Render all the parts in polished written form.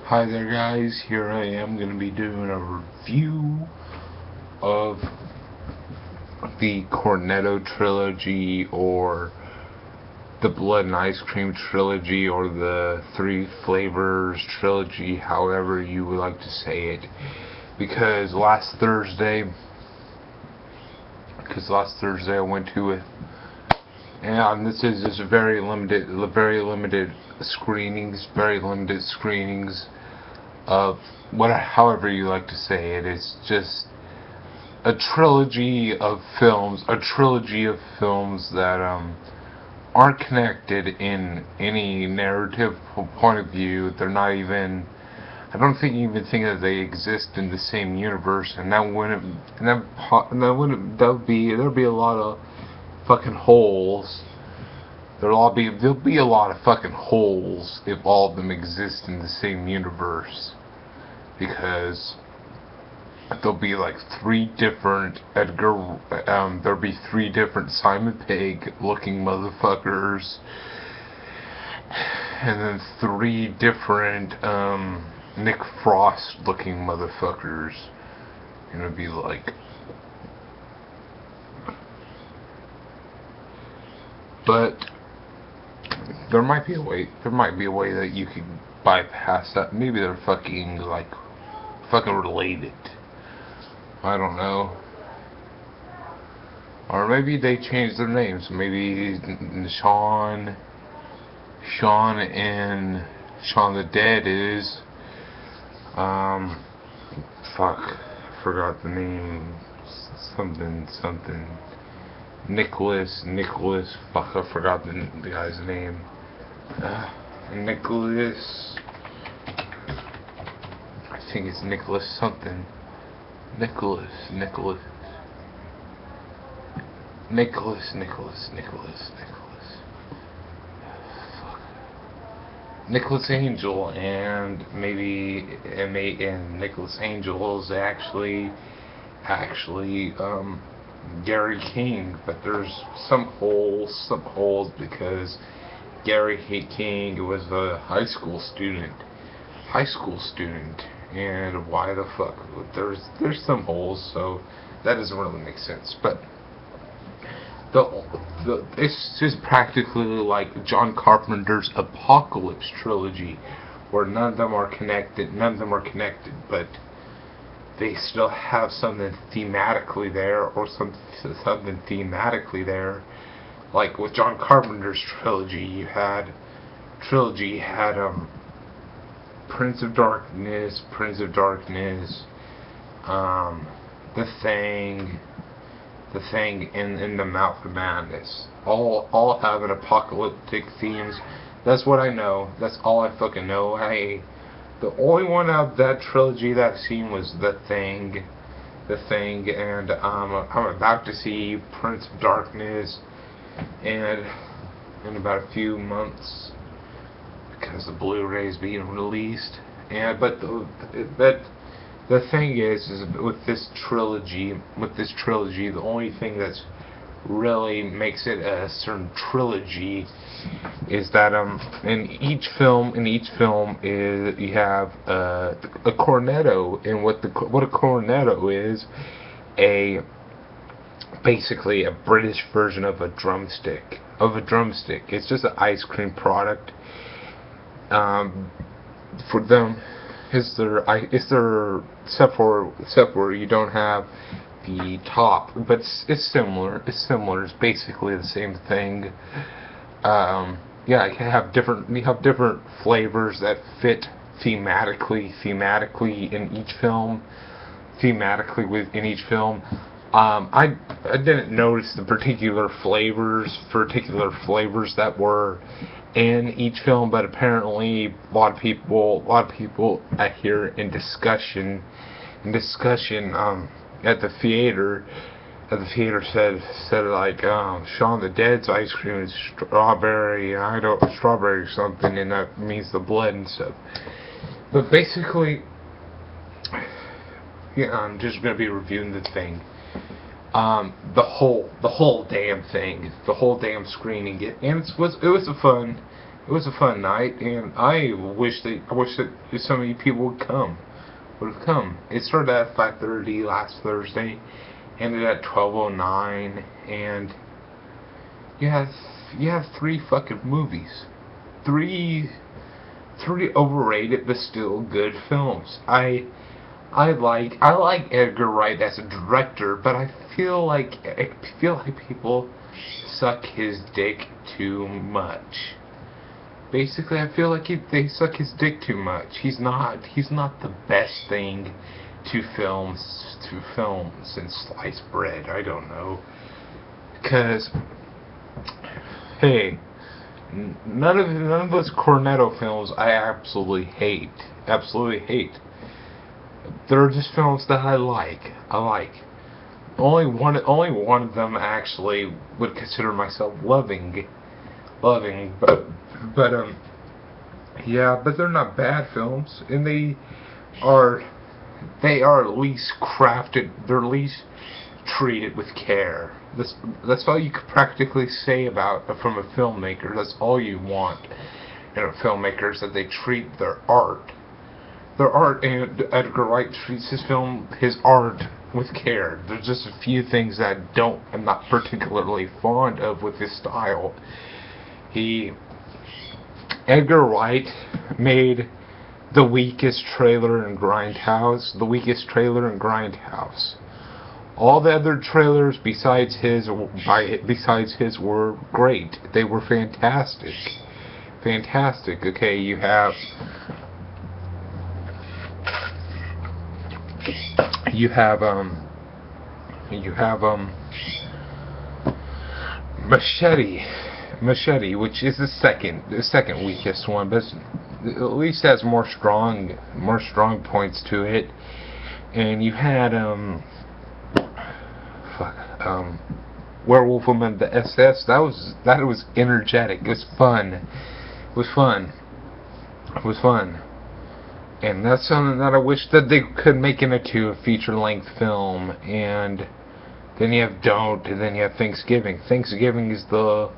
Hi there guys, here I am going to be doing a review of the Cornetto Trilogy, or the Blood and Ice Cream Trilogy, or the Three Flavors Trilogy, however you would like to say it. Because last Thursday I went to it, and this is just very limited screenings of however you like to say it. It's just a trilogy of films that aren't connected in any narrative point of view. They're not even, I don't think you even think that they exist in the same universe, and there'd be a lot of fucking holes. There'll be a lot of fucking holes if all of them exist in the same universe, because there'll be like three different Edgar, there'll be three different Simon Pegg looking motherfuckers, and then three different Nick Frost looking motherfuckers. It'll be like, but there might be a way that you could bypass that. Maybe they're fucking related. I don't know. Or maybe they changed their names. Maybe Shaun and Shaun the Dead is forgot the name. Something. Nicholas, fuck, I forgot the guy's name. Nicholas, I think it's Nicholas something. Nicholas. Fuck. Nicholas Angel, and Nicholas Angel is actually Gary King, but there's some holes because Gary King was a high school student, and why the fuck? There's some holes, so that doesn't really make sense. But it's just practically like John Carpenter's Apocalypse trilogy, where none of them are connected, but they still have something thematically there, Like with John Carpenter's trilogy, you had Prince of Darkness, The Thing, and The Mouth of Madness. All having apocalyptic themes. That's what I know. That's all I fucking know. The only one out of that trilogy that I've seen was The Thing, and I'm about to see Prince of Darkness, and in about a few months, because the Blu-ray's being released. But the thing is with this trilogy, the only thing that's really makes it a certain trilogy is that in each film is you have a cornetto, and what a cornetto is, basically a British version of a drumstick. It's just an ice cream product. For them, except for you don't have the top, but it's similar. It's basically the same thing. You have different flavors that fit thematically in each film. I didn't notice the particular flavors that were in each film, but apparently a lot of people I hear in discussion at the theater said like, Shaun the Dead's ice cream is strawberry, I don't strawberry something, and that means the blood and stuff. But basically, yeah, I'm just gonna be reviewing the thing. The whole damn thing, the whole damn screening, and it was a fun It was a fun night, and I wish that so many people would have come. It started at 5:30 last Thursday, ended at 12:09, and you have three fucking movies, three overrated but still good films. I like Edgar Wright as a director, but I feel like people suck his dick too much. Basically, I feel like they suck his dick too much. He's not the best thing to film since sliced bread. I don't know, because hey, none of those Cornetto films I absolutely hate. Absolutely hate. They're just films that I like. Only one of them actually would consider myself loving, but yeah, but they're not bad films, and are they are at least crafted. They're at least treated with care. That's all you could practically say about from a filmmaker. That's all you want in a filmmaker, is that they treat their art. And Edgar Wright treats his art with care. There's just a few things that I'm not particularly fond of with his style. Edgar Wright made the weakest trailer in Grindhouse. All the other trailers besides his were great. They were fantastic. Okay, you have Machete, which is the second weakest one, but at least has more strong points to it. And you had Werewolf Woman, the SS. That was energetic. It was fun. And that's something that I wish that they could make into a feature-length film. And then you have Don't, and then you have Thanksgiving. Thanksgiving is the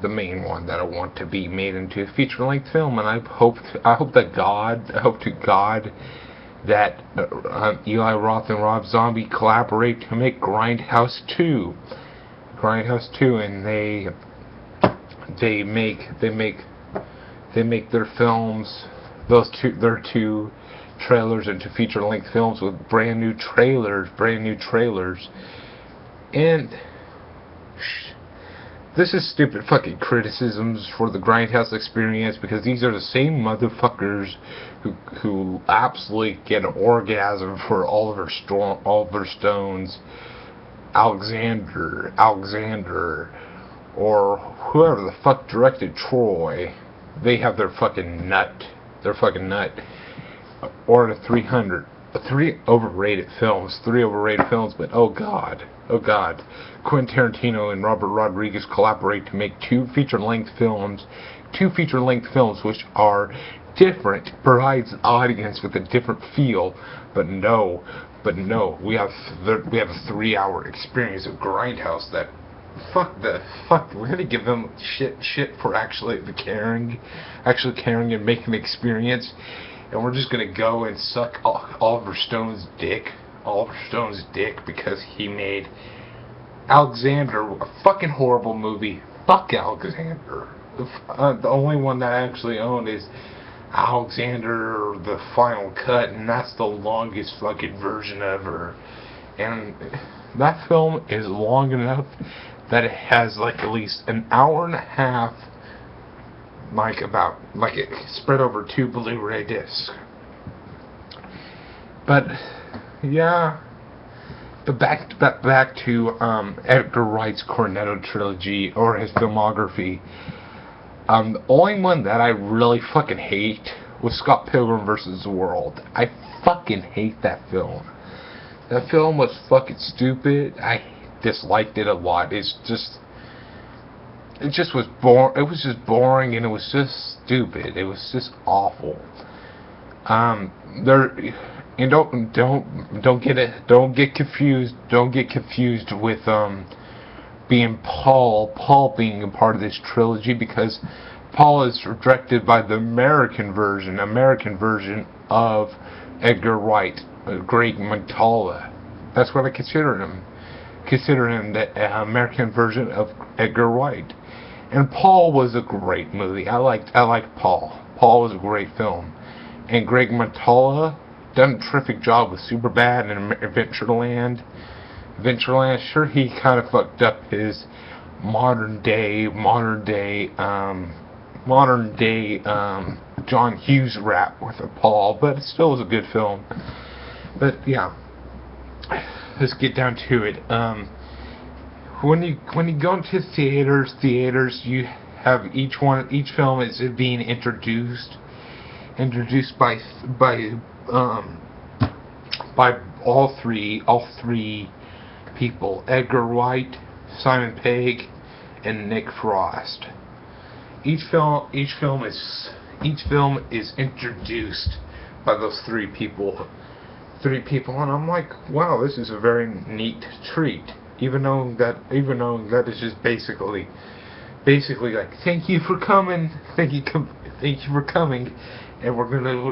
main one that I want to be made into a feature-length film. And I hope to God that Eli Roth and Rob Zombie collaborate to make Grindhouse 2, and they make their films, their two trailers into feature-length films with brand new trailers. And this is stupid fucking criticisms for the Grindhouse experience, because these are the same motherfuckers who absolutely get an orgasm for Oliver Stone's Alexander, or whoever the fuck directed Troy. They have their fucking nut. Or the 300. Three overrated films, but oh god, Quentin Tarantino and Robert Rodriguez collaborate to make two feature-length films, which are different, provides the audience with a different feel. But no, we have a 3-hour experience of Grindhouse that we're gonna give them shit for actually caring and making an experience. And we're just gonna go and suck Oliver Stone's dick because he made Alexander a fucking horrible movie. Fuck Alexander. The only one that I actually own is Alexander, the Final Cut, and that's the longest fucking version ever. And that film is long enough that it has like at least an hour and a half, it spread over 2 Blu-ray discs. But yeah, but back to Edgar Wright's Cornetto trilogy, or his filmography. The only one that I really fucking hate was Scott Pilgrim vs. the World. I fucking hate that film. That film was fucking stupid. I disliked it a lot. It just was boring. It was just boring, and it was just stupid. It was just awful. Don't get confused with being Paul being a part of this trilogy, because Paul is directed by the American version of Edgar Wright, Greg Mottola. That's what I consider him. Consider him the American version of Edgar Wright. And Paul was a great movie. I liked Paul. Paul was a great film. And Greg Mottola done a terrific job with Superbad and Adventureland. Sure, he kind of fucked up his modern day John Hughes rap with a Paul, but it still was a good film. But yeah, let's get down to it. When you go into theaters, you have each film is being introduced by all three people: Edgar Wright, Simon Pegg, and Nick Frost. Each film is introduced by those three people, and I'm like, wow, this is a very neat treat. Even though that is just basically like, thank you for coming, and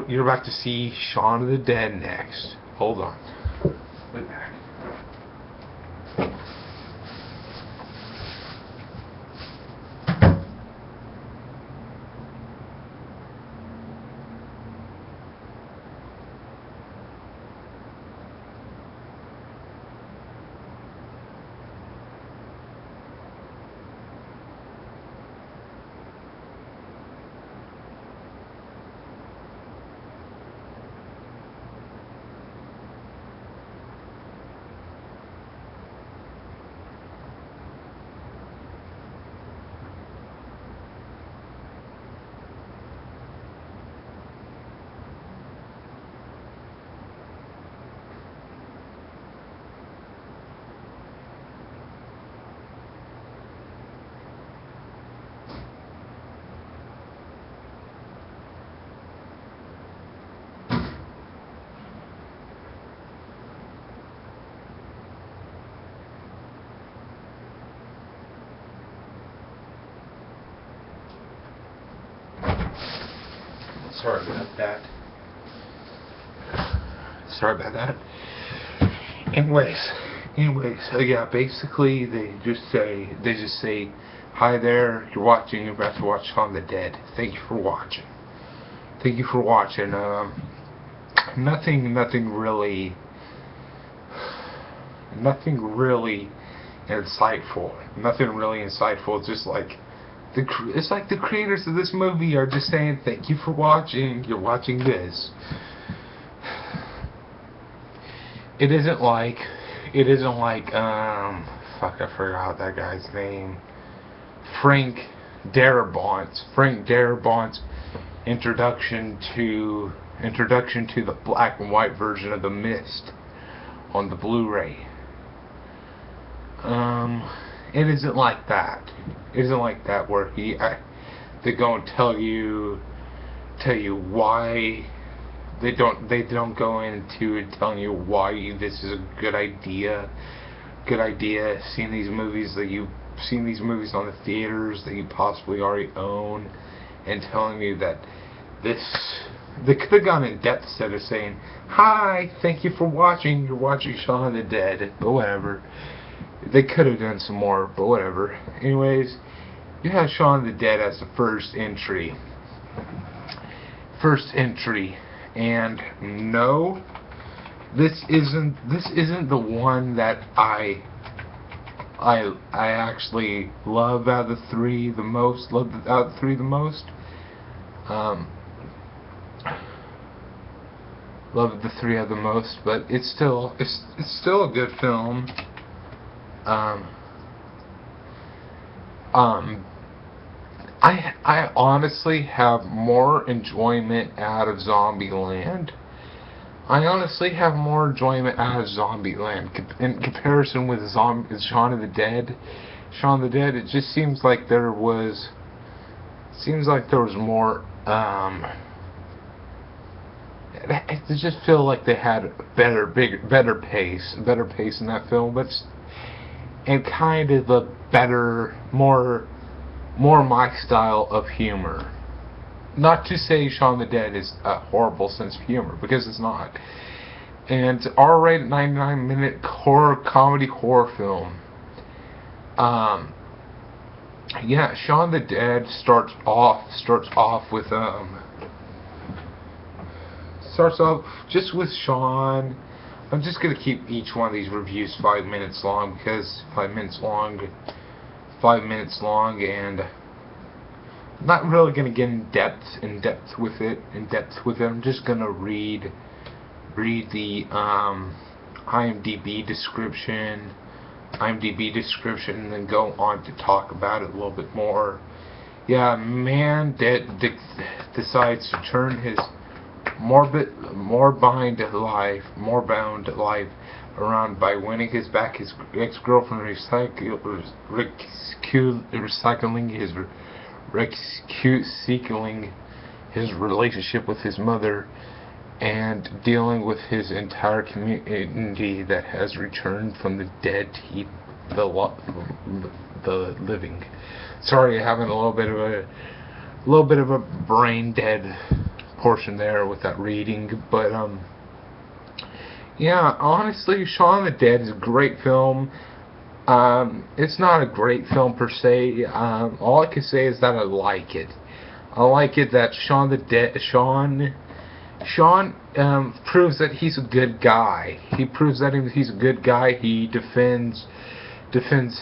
you're about to see Shaun of the Dead next. Hold on. Wait back. Sorry about that. Anyways, yeah, basically they just say, hi there, you're about to watch Shaun of the Dead. Thank you for watching. Nothing really insightful. It's just like it's like the creators of this movie are just saying, thank you for watching. You're watching this. It isn't like fuck, I forgot that guy's name. Frank Darabont's introduction to the black and white version of The Mist on the Blu-ray. It isn't like that. Where they go and tell you why they don't go into telling you why this is a good idea. Seeing these movies on the theaters that you possibly already own, and telling you that they could have gone in depth instead of saying, hi, thank you for watching. You're watching Shaun of the Dead, but whatever. They could have done some more, but whatever. Anyways, you have Shaun of the Dead as the first entry. And no, this isn't the one that I actually love out of the three the most. Love the three of the most, but it's still a good film. I honestly have more enjoyment out of Zombieland. In comparison with Shaun of the Dead. Shaun of the Dead, it just seems like there was more. I just feel like they had better pace in that film, but and kind of a better, more my style of humor. Not to say Shaun the Dead is a horrible sense of humor, because it's not. And it's R-rated 99-minute comedy horror film. Yeah, Shaun the Dead starts off with starts off just with Shaun. I'm just gonna keep each one of these reviews 5 minutes long, because 5 minutes long, and I'm not really gonna get in depth with it. I'm just gonna read the IMDb description, and then go on to talk about it a little bit more. Yeah, man decides to turn his moorbound life around by winning his ex-girlfriend, recycling his relationship with his mother, and dealing with his entire community that has returned from the dead to eat the living. Sorry, having a little bit of a brain dead portion there with that reading, but yeah, honestly, Shaun the Dead is a great film. It's not a great film per se. All I can say is that I like it. I like it that Shaun proves that he's a good guy. He proves that he's a good guy. He defends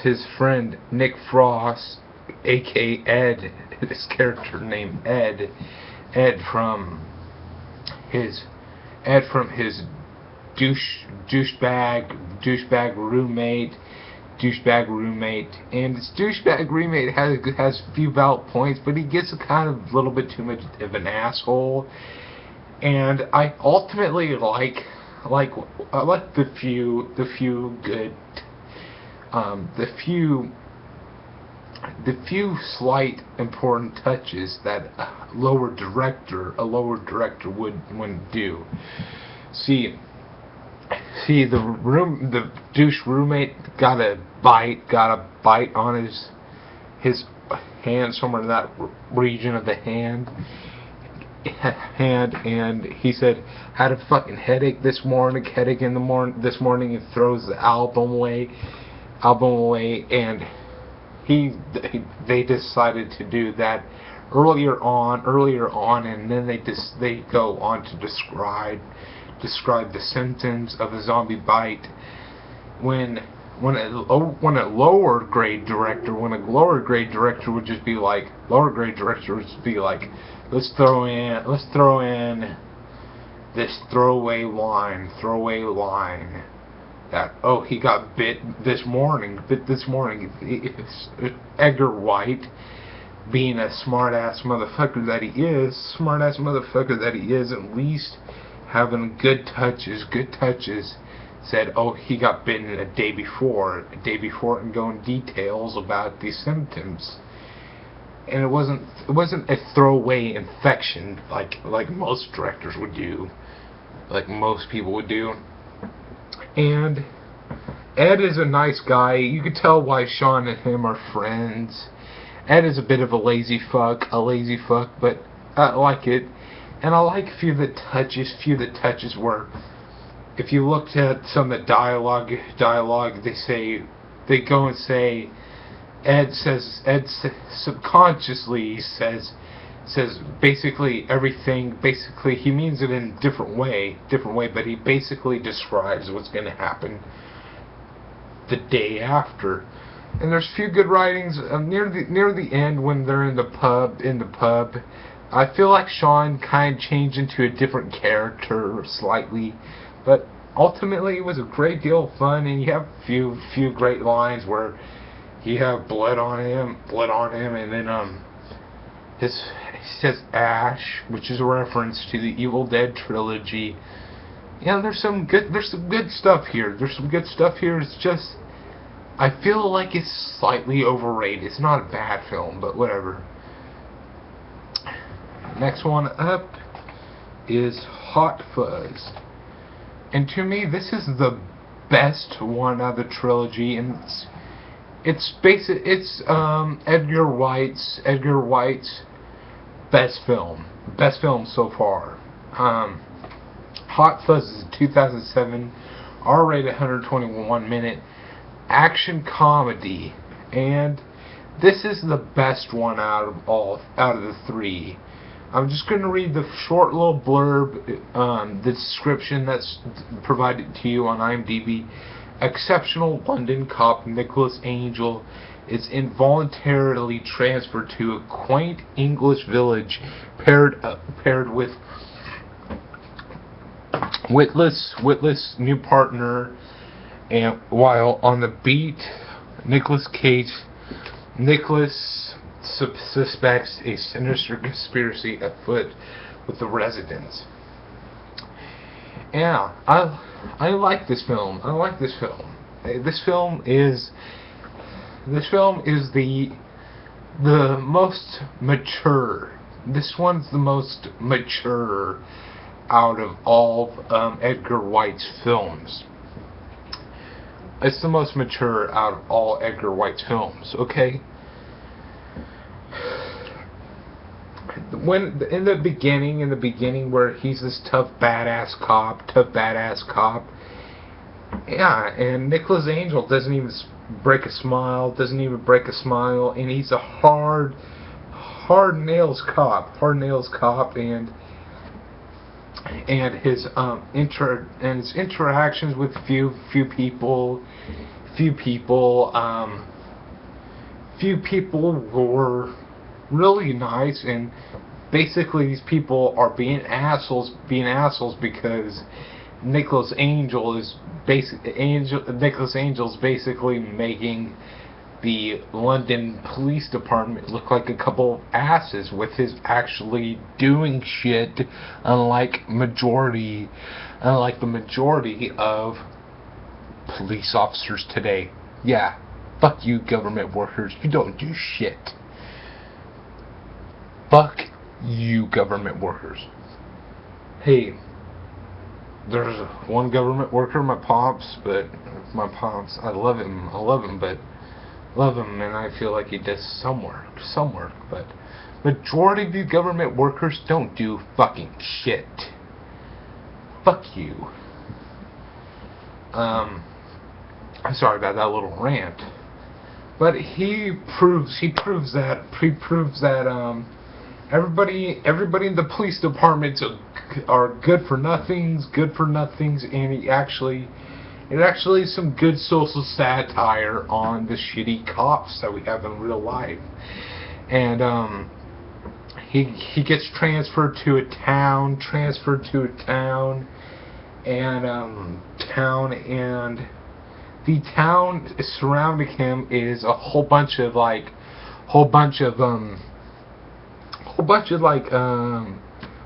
his friend Nick Frost, aka Ed, his character named Ed from his douchebag roommate, and his douchebag roommate has a few valid points, but he gets a kind of a little bit too much of an asshole. And I ultimately like the few slight important touches that a lower director wouldn't do. See, the douche roommate got a bite on his hand, somewhere in that region of the hand, and he said had a fucking headache this morning, and throws the album away, and they decided to do that earlier on, and then they go on to describe the symptoms of a zombie bite when a lower grade director would just be like, let's throw in this throwaway line that, oh, he got bit this morning. Edgar Wright, being a smart ass motherfucker that he is, at least having good touches, said, oh, he got bitten a day before, and go in details about these symptoms. And it wasn't a throwaway infection like most directors would do, like most people would do. And Ed is a nice guy. You can tell why Shaun and him are friends. Ed is a bit of a lazy fuck, but I like it. And I like a few of the touches where, if you looked at some of the dialogue, they go and say, Ed subconsciously says basically everything. Basically, he means it in a different way, but he basically describes what's going to happen the day after. And there's a few good writings near the end when they're in the pub. I feel like Shaun kind of changed into a different character slightly, but ultimately it was a great deal of fun. And you have a few great lines where you have blood on him, and then he says Ash, which is a reference to the Evil Dead trilogy. Yeah, there's some good stuff here. It's just, I feel like it's slightly overrated. It's not a bad film, but whatever. Next one up is Hot Fuzz. And to me, this is the best one of the trilogy, and It's Edgar Wright's best film so far. Hot Fuzz is 2007, R-rated, 121-minute action comedy, and this is the best one out of the three. I'm just going to read the short little blurb, the description that's provided to you on IMDb. Exceptional London cop Nicholas Angel is involuntarily transferred to a quaint English village paired with witless new partner, and while on the beat, Nicholas suspects a sinister conspiracy afoot with the residents. Yeah, I like this film. This film is the most mature. This one's the most mature out of all Edgar Wright's films. It's the most mature out of all Edgar Wright's films, okay? When in the beginning where he's this tough badass cop, yeah, and Nicholas Angel doesn't even break a smile, and he's a hard nails cop, and his interactions with few people were really nice, and basically these people are being assholes because Nicholas Angel's basically making the London Police Department look like a couple of asses with his actually doing shit, unlike the majority of police officers today. Yeah, fuck you, government workers. You don't do shit. Fuck you, government workers. Hey, there's one government worker, my pops, I love him, and I feel like he does some work, but majority of you government workers don't do fucking shit. Fuck you. I'm sorry about that little rant, but he proves that everybody in the police departments are good for nothings, and it actually is some good social satire on the shitty cops that we have in real life. And he gets transferred to a town, and the town surrounding him is a whole bunch of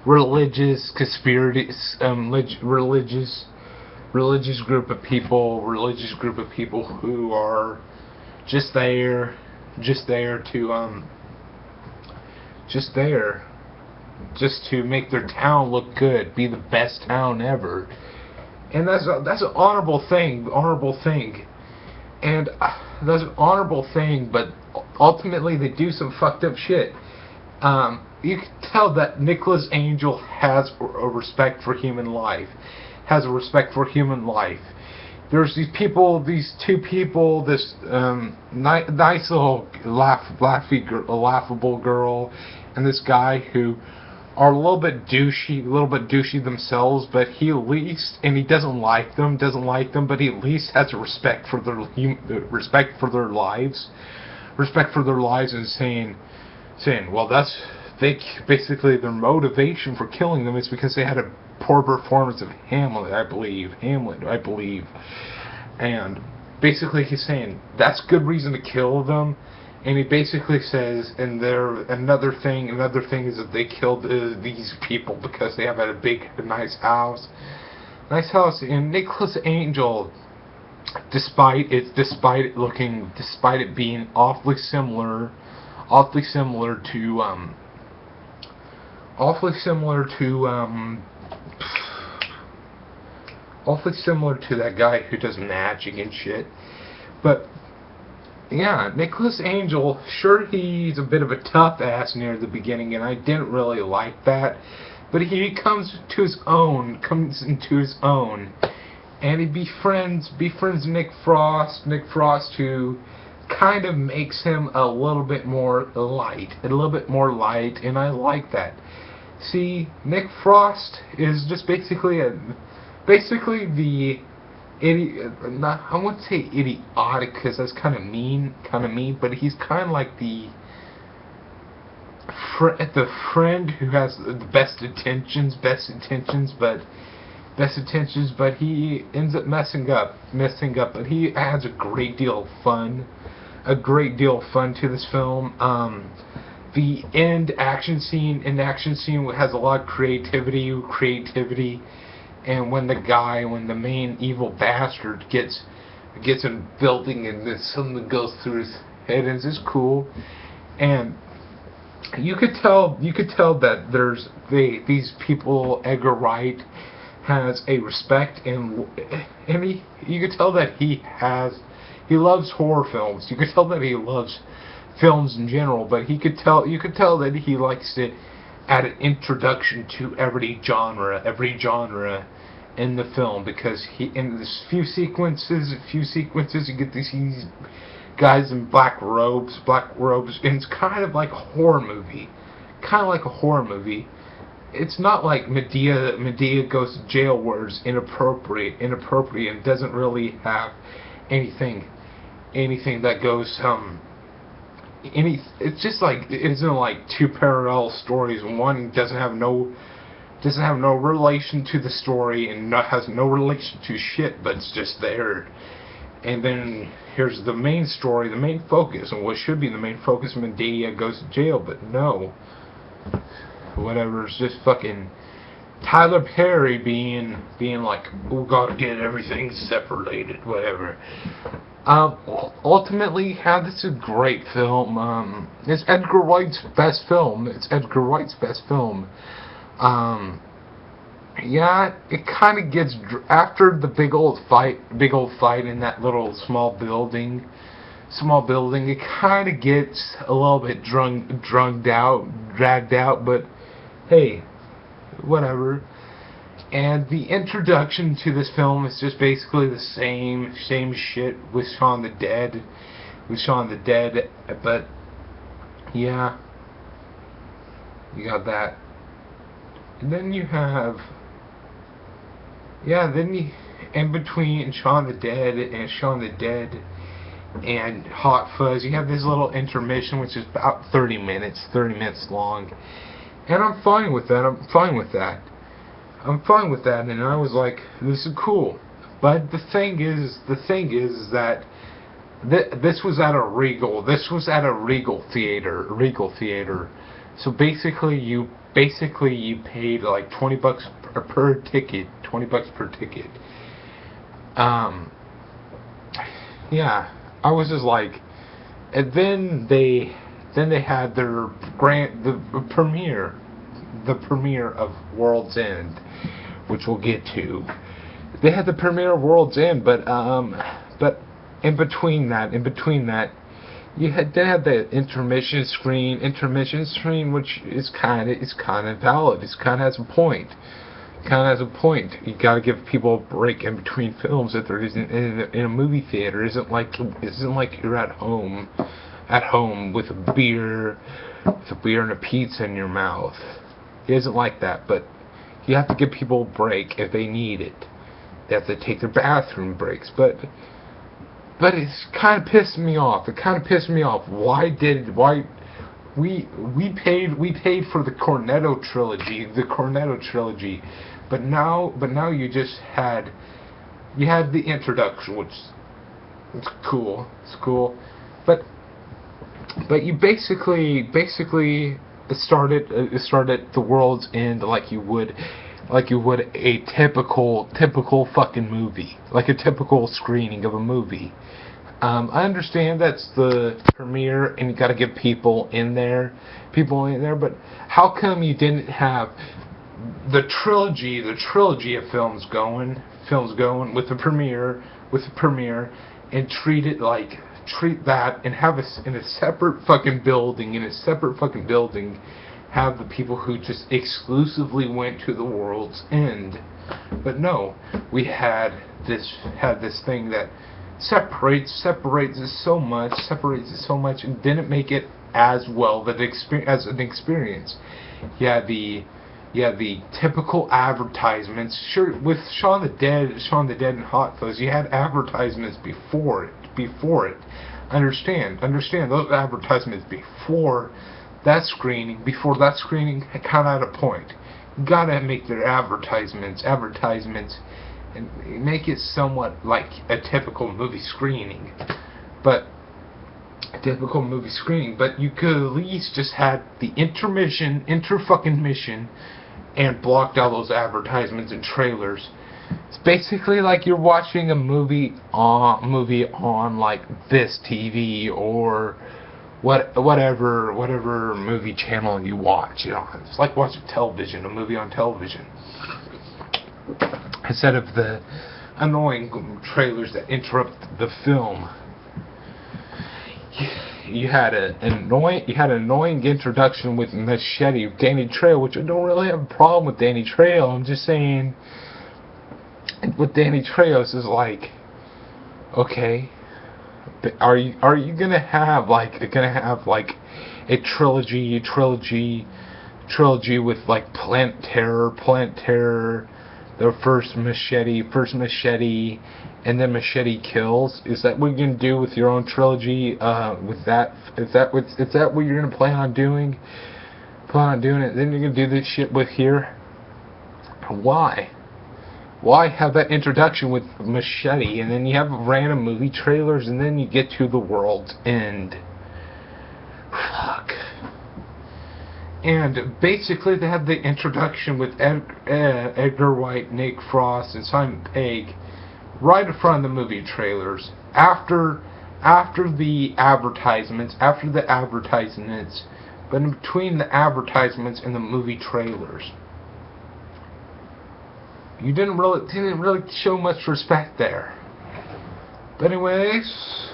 religious conspiracies, religious group of people who are just there to make their town look good, be the best town ever. And that's an honorable thing, and that's an honorable thing, but ultimately they do some fucked up shit. You can tell that Nicholas Angel has a respect for human life. There's these two people, this nice little laughable girl, and this guy who are a little bit douchey themselves, but he at least, and he doesn't like them, but he at least has a respect for their lives, and saying, well, basically their motivation for killing them is because they had a poor performance of Hamlet, I believe, and basically he's saying that's good reason to kill them. And he basically says, and another thing is that they killed these people because they have a nice house. And Nicholas Angel, despite it being awfully similar to that guy who does magic and shit, but yeah, Nicholas Angel, sure, he's a bit of a tough ass near the beginning, and I didn't really like that. But he comes into his own, and he befriends Nick Frost, who kind of makes him a little bit more light, and I like that. See, Nick Frost is just basically the I wouldn't say idiotic because that's kind of mean, but he's kind of like the friend who has the best intentions, but he ends up messing up, but he adds a great deal of fun, to this film. The action scene has a lot of creativity, and when the main evil bastard gets in a building and then something goes through his head, and it's just cool. And you could tell that these people, Edgar Wright has a respect, and you could tell that he loves horror films. You could tell that he loves films in general, but you could tell that he likes to add an introduction to every genre in the film, because in this few sequences you get these guys in black robes, and it's kind of like a horror movie. It's not like Medea Goes to Jail, where it's inappropriate, and doesn't really have anything that goes it's just like, it isn't like two parallel stories. One doesn't have no relation to the story, and has no relation to shit, but it's just there. And then here's the main story, the main focus, and what should be the main focus, Medea Goes to Jail, but no. Whatever, it's just fucking Tyler Perry being like, we gotta get everything separated, whatever. Ultimately, this is a great film. It's Edgar Wright's best film. Yeah, it kind of gets, after the big old fight in that little small building, it kind of gets a little bit dragged out, but hey, whatever. And the introduction to this film is just basically the same shit with Shaun the Dead, but yeah, you got that. And then you have, in between Shaun the Dead and Hot Fuzz, you have this little intermission, which is about 30 minutes long, and I'm fine with that, and I was like, this is cool. But the thing is that this was at a Regal theater, so basically you paid like $20 per ticket. Yeah, I was just like, and then they had the premiere of World's End, which we'll get to. They had the premiere of World's End, but in between that, you had the intermission screen, which is kind of valid. It kind of has a point. You gotta give people a break in between films if there isn't in a movie theater. It isn't like you're at home with a beer and a pizza in your mouth. It isn't like that, but you have to give people a break if they need it. They have to take their bathroom breaks, but it's kind of pissed me off. Why we paid for the Cornetto trilogy, but now you just had the introduction, which is cool. It's cool, but you basically started the World's End like you would a typical fucking movie, like a typical screening of a movie. I understand that's the premiere and you got to get people in there, but how come you didn't have the trilogy of films going with the premiere, and treat it like treat that and have us in a separate fucking building, have the people who just exclusively went to the world's end. But no, we had this thing that separates it so much, and didn't make it as well as an experience. Yeah, the typical advertisements. Sure, with Shaun the Dead and Hot Fuzz, you had advertisements before it. Understand those advertisements before that screening kind of at a point. You gotta make their advertisements, and make it somewhat like a typical movie screening. But you could at least just had the inter-fucking-mission, and blocked all those advertisements and trailers. It's basically like you're watching a movie on like this TV or whatever movie channel you watch. It's like watching a movie on television, instead of the annoying trailers that interrupt the film. You had an annoying introduction with Machete, Danny Trejo, which I don't really have a problem with Danny Trejo. I'm just saying, with Danny Trejo, is like, okay, are you gonna have like a trilogy with like Plant Terror, the first Machete, and then Machete Kills? Is that what you're gonna do with your own trilogy? With that, is that what you're gonna plan on doing? Then you're gonna do this shit with here? Why have that introduction with Machete, and then you have random movie trailers, and then you get to the world's end? Fuck. And basically, they had the introduction with Edgar Wright, Nick Frost, and Simon Pegg right in front of the movie trailers. After the advertisements, but in between the advertisements and the movie trailers, you didn't really show much respect there. But anyways,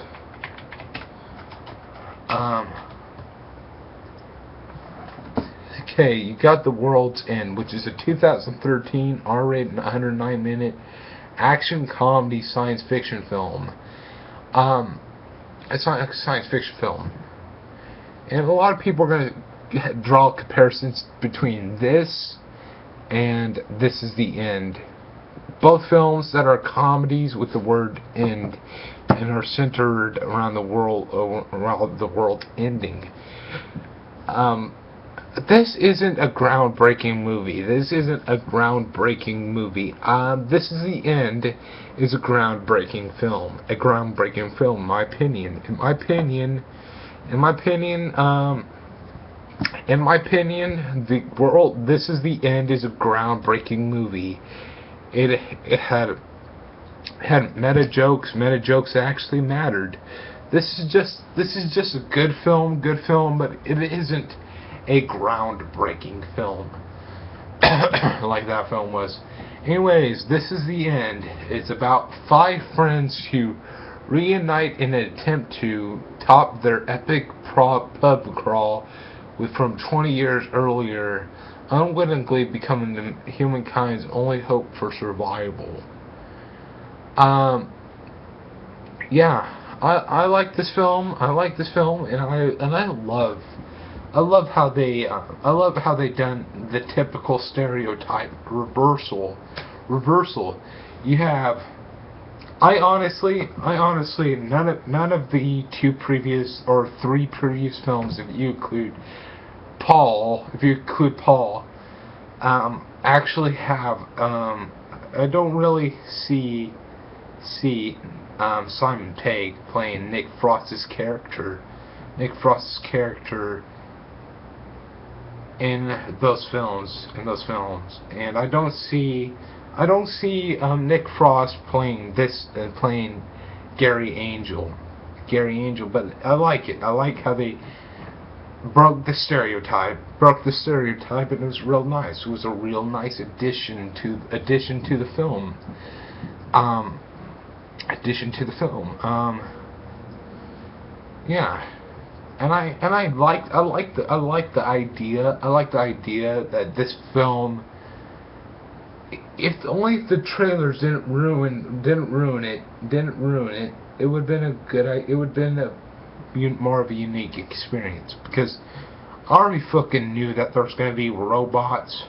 okay, you got The World's End, which is a 2013 R-rated 109-minute action comedy science fiction film. It's not a science fiction film, and a lot of people are going to draw comparisons between this and This Is the End. Both films that are comedies with the word "end" and are centered around the world ending. This isn't a groundbreaking movie. This Is the End is a groundbreaking film. In my opinion. This Is the End is a groundbreaking movie. It had meta jokes. Meta jokes actually mattered. This is just a good film, but it isn't a groundbreaking film like that film was. Anyways, This Is the End. It's about 5 friends who reunite in an attempt to top their epic pub crawl from 20 years earlier, unwittingly becoming humankind's only hope for survival. Yeah, I like this film. and I love how they done the typical stereotype reversal. You have, I honestly, none of the 2 previous or 3 previous films, if you include Paul, actually have. I don't really see Simon Pegg playing Nick Frost's character in those films, and I don't see Nick Frost playing Gary Angel, but I like it. I like how they broke the stereotype, and it was real nice. It was a real nice addition to the film. Yeah. I like the idea that this film, if only the trailers didn't ruin it, it would have been a good, it would have been more of a unique experience, because I already fucking knew that there's going to be robots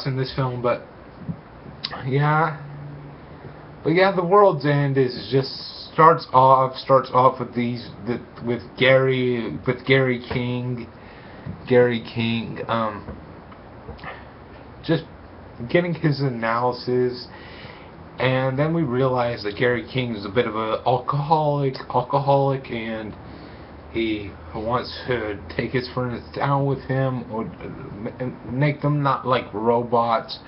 in this film, but yeah, the World's End is just starts off with Gary King, just getting his analysis, and then we realize that Gary King is a bit of an alcoholic, and he wants to take his friends down with him, or make them not like robots,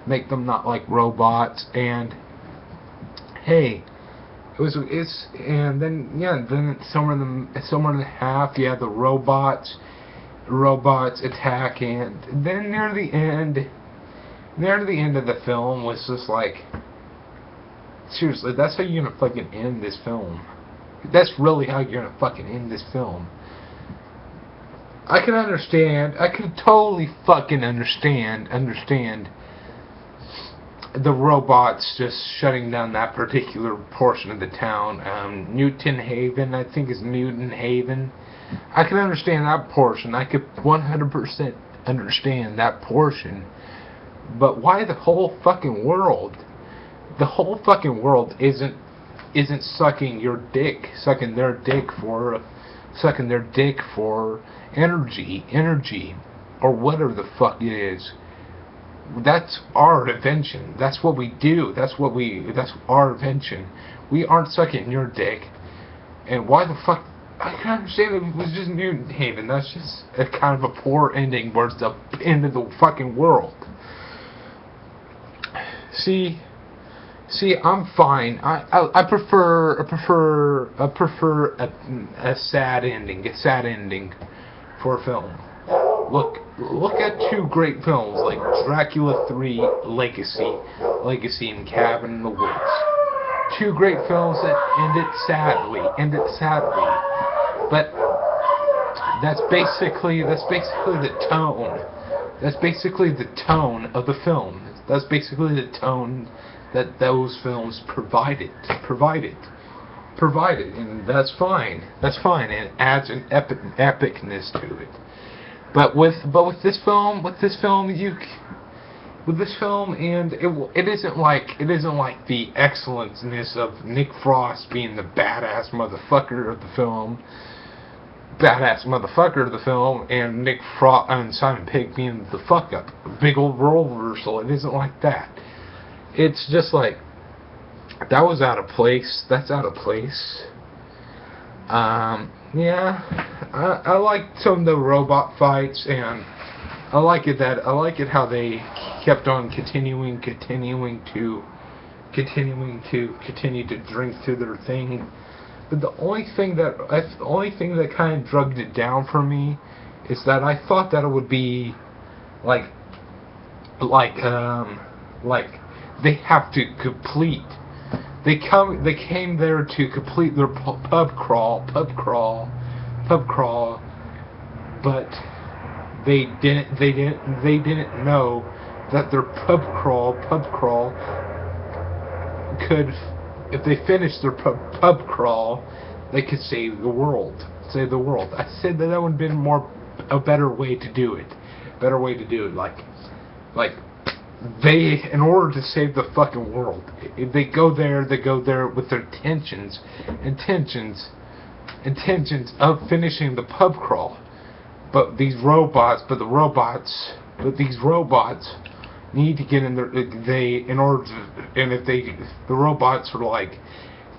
and hey, and then somewhere in the half, you have the robots attack, and then near the end of the film was just like, seriously, that's how you're gonna fucking end this film. That's really how you're gonna fucking end this film. I could totally fucking understand the robots just shutting down that particular portion of the town. Newton Haven, I think is Newton Haven. I can understand that portion. I could 100% understand that portion. But why the whole fucking world? The whole fucking world isn't sucking their dick for energy, or whatever the fuck it is. That's our invention. That's what we do. That's our invention. We aren't sucking your dick. And why the fuck? I can understand if it was just New Haven. That's just a kind of a poor ending where it's the end of the fucking world. See, I'm fine. I prefer a sad ending for a film. Look at two great films like Dracula 3 Legacy and Cabin in the Woods. Two great films that ended sadly. But that's basically the tone. That's basically the tone of the film. That's basically the tone that those films provided, and that's fine, and it adds an epicness to it. But with this film, and it isn't like the excellenceness of Nick Frost being the badass motherfucker of the film, and Nick Frost and Simon Pegg being the fuck up, big old role reversal. It isn't like that. It's just like, that was out of place. That's out of place. Yeah, I like some of the robot fights, and I like it how they kept on continuing to drink through their thing. But the only thing that kind of drugged it down for me is that I thought that it would be like they have to complete. They came there to complete their pub crawl, but they didn't know that their pub crawl could, if they finished their pub crawl, they could save the world. I said that would have been a better way to do it. Like they, in order to save the fucking world, if they go there with their intentions of finishing the pub crawl. But these robots need to get in there. The robots are like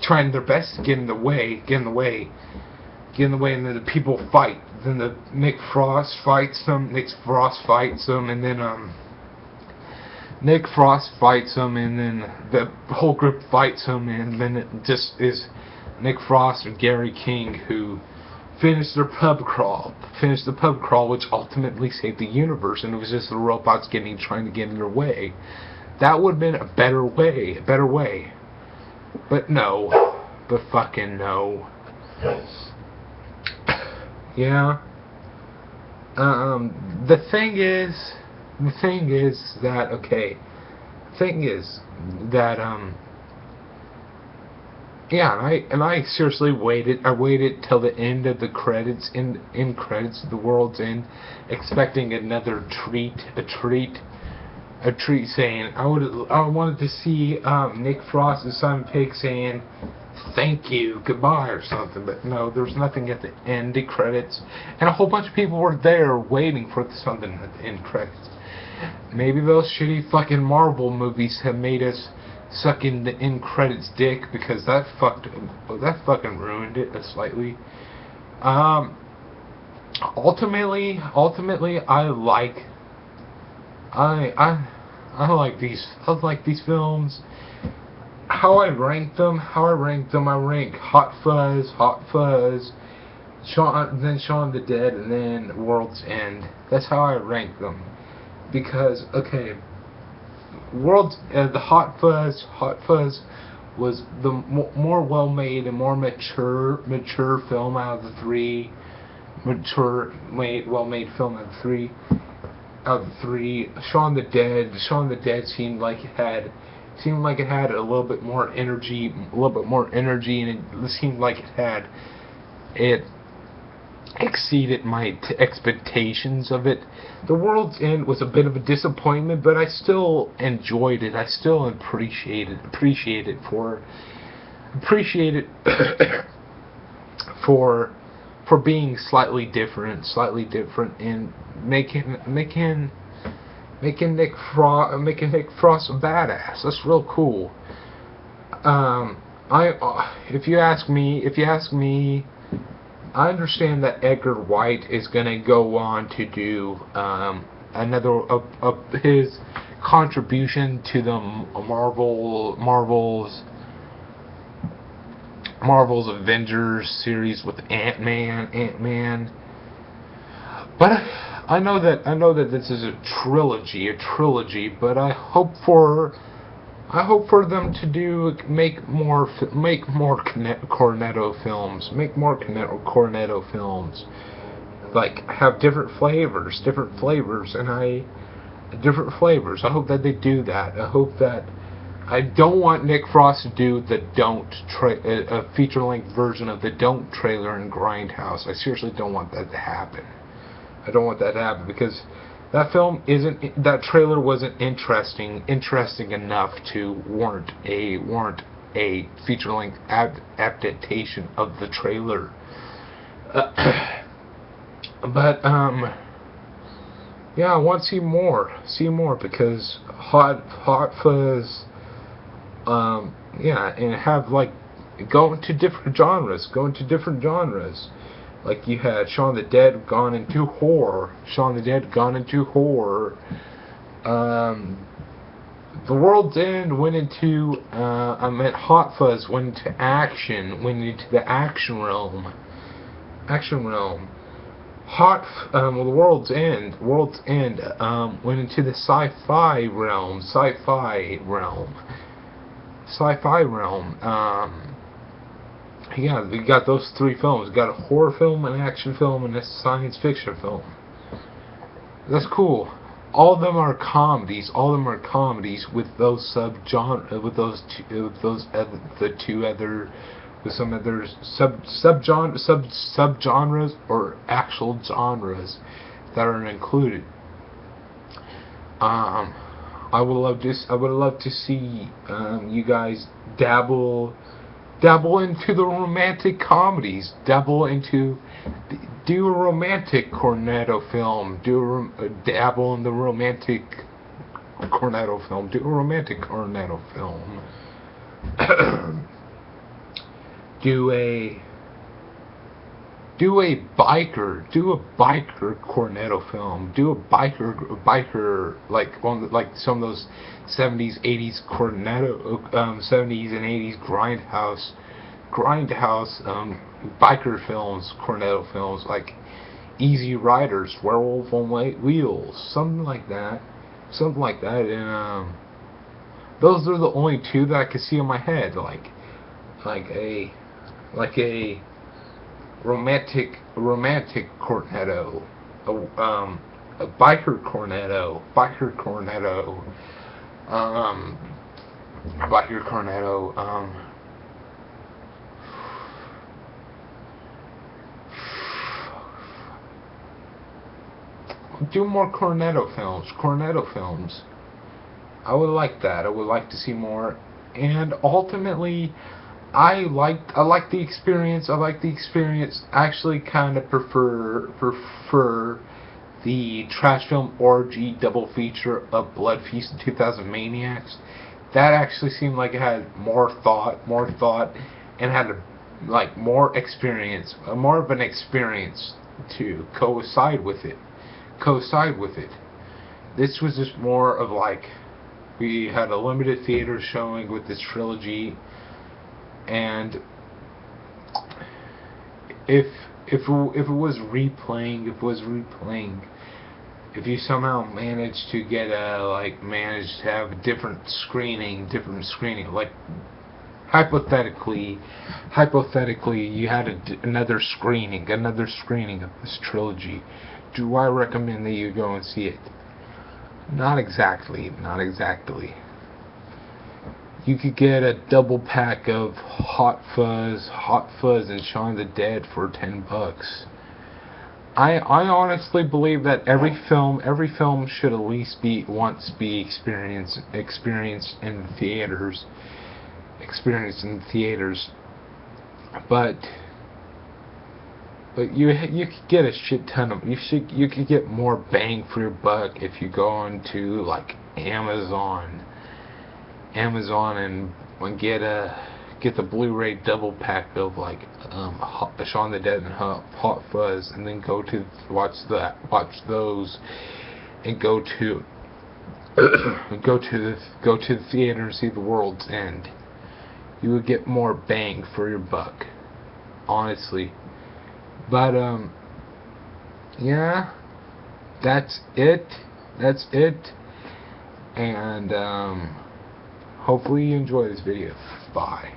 trying their best to get in the way, and then the people fight. Then Nick Frost fights them, and then the whole group fights him, and then it just is Nick Frost and Gary King who finished the pub crawl, which ultimately saved the universe, and it was just the robots trying to get in their way. That would have been a better way. But no. But fucking no. Yeah. The thing is that okay. Thing is that yeah, and I seriously waited. I waited till the end of the credits, in credits, the world's end, expecting another a treat saying I wanted to see Nick Frost and Simon Pegg saying thank you, goodbye or something, but no, there was nothing at the end of credits, and a whole bunch of people were there waiting for something at the end credits. Maybe those shitty fucking Marvel movies have made us suck in the end credits dick, because that fucking ruined it slightly. Ultimately, I like I like these films. How I rank them, I rank Hot Fuzz, then Shaun of the Dead, and then World's End. That's how I rank them. Because, okay, the Hot Fuzz was the more well-made and more mature film out of the three. Well-made film out of the three. Shaun of the Dead seemed like it had a little bit more energy, and it seemed like it exceeded my expectations of it. The World's End was a bit of a disappointment, but I still enjoyed it. I still appreciate it for being slightly different, and making Nick Frost a badass. That's real cool. If you ask me, I understand that Edgar Wright is gonna go on to do another of his contribution to the Marvel's Avengers series with Ant-Man. But I know that this is a trilogy, but I hope for them to make more Cornetto films, like have different flavors, I hope that they do that. I don't want Nick Frost to do the a feature-length version of the Don't trailer in Grindhouse. I seriously don't want that to happen. I don't want that to happen, because that trailer wasn't interesting enough to warrant a feature-length adaptation of the trailer. But yeah, I want to see more, because Hot Fuzz, yeah, and have go into different genres. Like you had Shaun of the Dead gone into horror. The World's End went into Hot Fuzz went into action, the action realm. The World's End went into the sci-fi realm. Yeah, we got those three films. We got a horror film, an action film, and a science fiction film. That's cool. All of them are comedies. With those subgenres, with some other subgenres or actual genres that are included. I would love to see you guys dabble into the romantic comedies. Do a romantic Cornetto film. Dabble in the romantic Cornetto film. Do a romantic Cornetto film. Do a biker Cornetto film. Do a biker like some of those 70s, 80s Cornetto, 70s and 80s grindhouse biker films, Cornetto films, like Easy Riders, Werewolf on White Wheels, something like that, and those are the only two that I can see in my head, like a romantic Cornetto, a biker Cornetto, biker Cornetto, biker Cornetto, do more Cornetto films. Cornetto films. I would like that. I would like to see more. And ultimately, I like the experience. I like the experience. I actually kind of prefer the trash film orgy double feature of Blood Feast and 2000 Maniacs. That actually seemed like it had more thought, and had like more experience, more of an experience to coincide with it. This was just more of like, we had a limited theater showing with this trilogy, and if it was replaying, if you somehow managed to get managed to have a different screening, like hypothetically, you had another screening of this trilogy, do I recommend that you go and see it? Not exactly. You could get a double pack of Hot Fuzz and Shaun of the Dead for $10. I honestly believe that every film should at least once be experienced in theaters. But you could get a shit ton of you could get more bang for your buck if you go onto like Amazon and get the Blu-ray double pack of like Shaun of the Dead and Hot Fuzz, and then go to watch those, and go to the theater and see The World's End. You would get more bang for your buck, honestly. But yeah, that's it, and hopefully you enjoy this video. Bye.